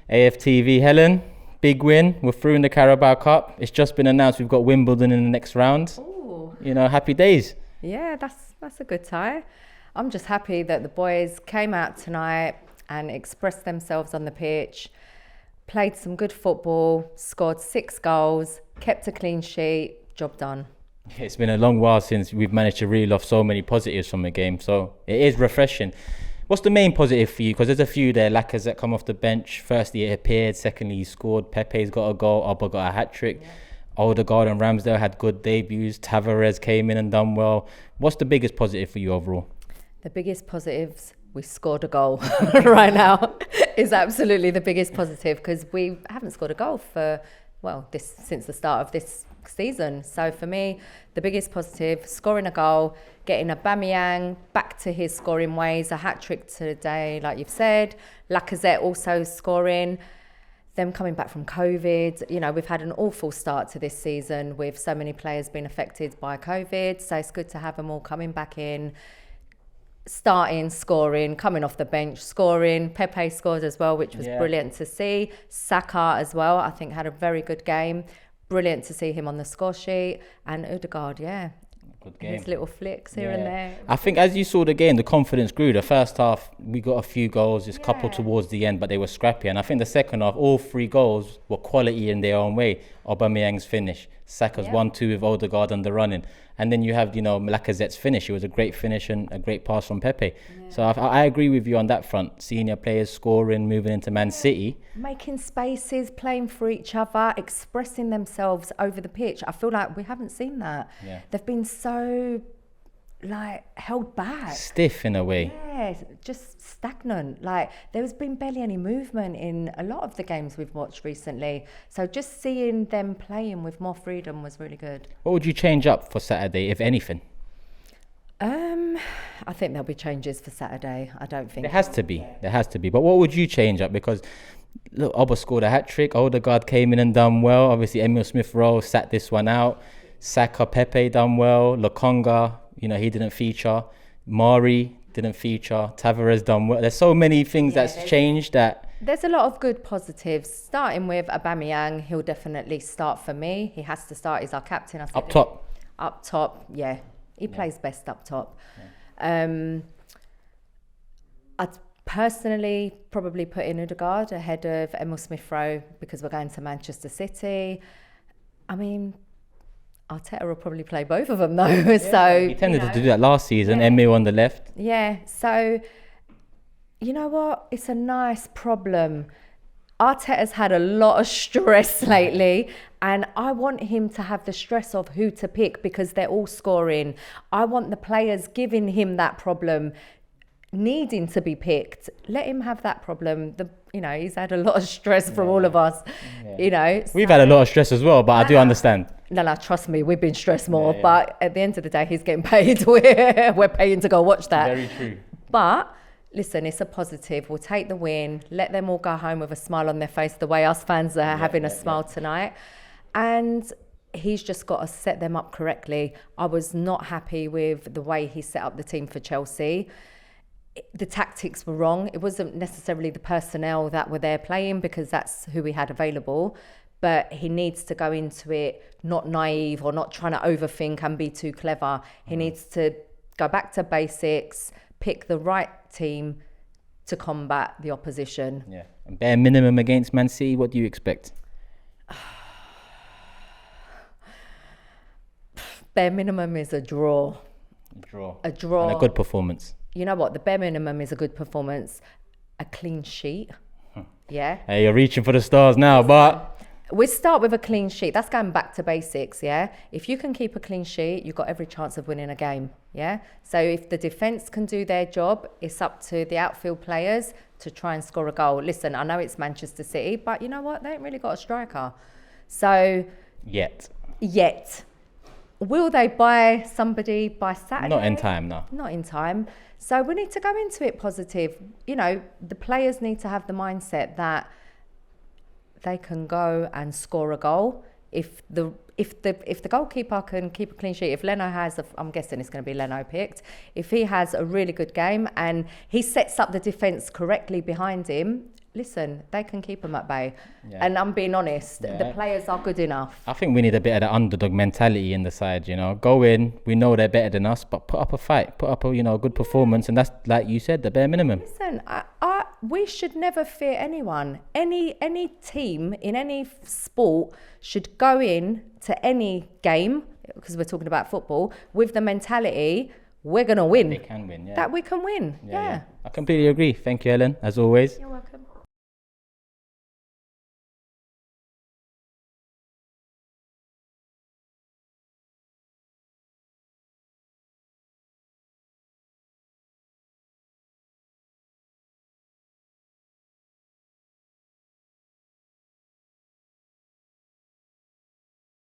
AFTV, Helen, big win. We're through in the Carabao Cup. It's just been announced we've got Wimbledon in the next round. Ooh. Happy days. Yeah, that's a good tie. I'm just happy that the boys came out tonight and expressed themselves on the pitch, played some good football, scored 6 goals, kept a clean sheet, job done. It's been a long while since we've managed to reel off so many positives from the game, so it is refreshing. What's the main positive for you? Because there's a few there. Lacazette come off the bench. Firstly, it appeared. Secondly, he scored. Pepe's got a goal. Alba got a hat-trick. Yeah. Odegaard and Ramsdale had good debuts. Tavares came in and done well. What's the biggest positive for you overall? The biggest positives, we scored a goal right now, is absolutely the biggest positive, because we haven't scored a goal for, since the start of this season. So for me, the biggest positive, scoring a goal, getting Aubameyang back to his scoring ways, a hat-trick today, like you've said. Lacazette also scoring. Them coming back from COVID. We've had an awful start to this season with so many players being affected by COVID. So it's good to have them all coming back in, starting, scoring, coming off the bench, scoring. Pepe scored as well, which was brilliant to see. Saka as well, I think, had a very good game. Brilliant to see him on the score sheet. And Odegaard, good game. His little flicks here and there. I think as you saw the game, the confidence grew. The first half, we got a few goals, just coupled towards the end, but they were scrappy. And I think the second half, all 3 goals were quality in their own way. Aubameyang's finish, Saka's 1-2 with Odegaard on the running. And then you have, Lacazette's finish. It was a great finish and a great pass from Pepe. Yeah. So I agree with you on that front. Senior players scoring, moving into Man City. Making spaces, playing for each other, expressing themselves over the pitch. I feel like we haven't seen that. Yeah. They've been so, held back. Stiff in a way. Yeah, just stagnant. There's been barely any movement in a lot of the games we've watched recently. So just seeing them playing with more freedom was really good. What would you change up for Saturday, if anything? I think there'll be changes for Saturday. I don't think... There has to be. But what would you change up? Because, look, Oba scored a hat-trick. Odegaard came in and done well. Obviously, Emile Smith-Rowe sat this one out. Saka, Pepe done well. Lokonga, he didn't feature. Mari didn't feature. Tavares done well. There's so many things that's changed that... There's a lot of good positives. Starting with Aubameyang, he'll definitely start for me. He has to start. He's our captain. Up top. Up top, yeah. He plays best up top. Yeah. I'd personally probably put in Odegaard ahead of Emile Smith-Rowe because we're going to Manchester City. I mean, Arteta will probably play both of them though. Yeah, so he tended to do that last season. Emile on the left. Yeah. So you know what? It's a nice problem. Arteta's had a lot of stress lately, and I want him to have the stress of who to pick because they're all scoring. I want the players giving him that problem, needing to be picked. Let him have that problem. He's had a lot of stress from all of us. Yeah. We've had a lot of stress as well, but I do understand. No, trust me, we've been stressed more. Yeah. But at the end of the day, he's getting paid. We're paying to go watch that. Very true. But listen, it's a positive. We'll take the win. Let them all go home with a smile on their face, the way us fans are having a smile tonight. And he's just got to set them up correctly. I was not happy with the way he set up the team for Chelsea. The tactics were wrong. It wasn't necessarily the personnel that were there playing because that's who we had available. But he needs to go into it not naive or not trying to overthink and be too clever. He needs to go back to basics, pick the right team to combat the opposition. Yeah. And bare minimum against Man City, what do you expect? Bare minimum is a draw. A draw. And a good performance. You know what? The bare minimum is a good performance. A clean sheet. Yeah. Hey, you're reaching for the stars now, but... We start with a clean sheet. That's going back to basics, yeah? If you can keep a clean sheet, you've got every chance of winning a game, yeah? So if the defence can do their job, it's up to the outfield players to try and score a goal. Listen, I know it's Manchester City, but you know what? They ain't really got a striker. So... Yet. Will they buy somebody by Saturday? Not in time, no. Not in time. So we need to go into it positive. The players need to have the mindset that they can go and score a goal. If the goalkeeper can keep a clean sheet, if Leno has, I'm guessing it's going to be Leno picked, if he has a really good game and he sets up the defence correctly behind him, listen, they can keep them at bay. Yeah. And I'm being honest, Yeah. the players are good enough. I think we need a bit of the underdog mentality in the side, you know. Go in, we know they're better than us, but put up a fight, put up a, you know, good performance, and that's, like you said, the bare minimum. Listen, we should never fear anyone. Any team in any sport should go in to any game, because we're talking about football, with the mentality, we're going to win. They can win, yeah. That we can win, yeah. I completely agree. Thank you, Helen, as always. You're welcome.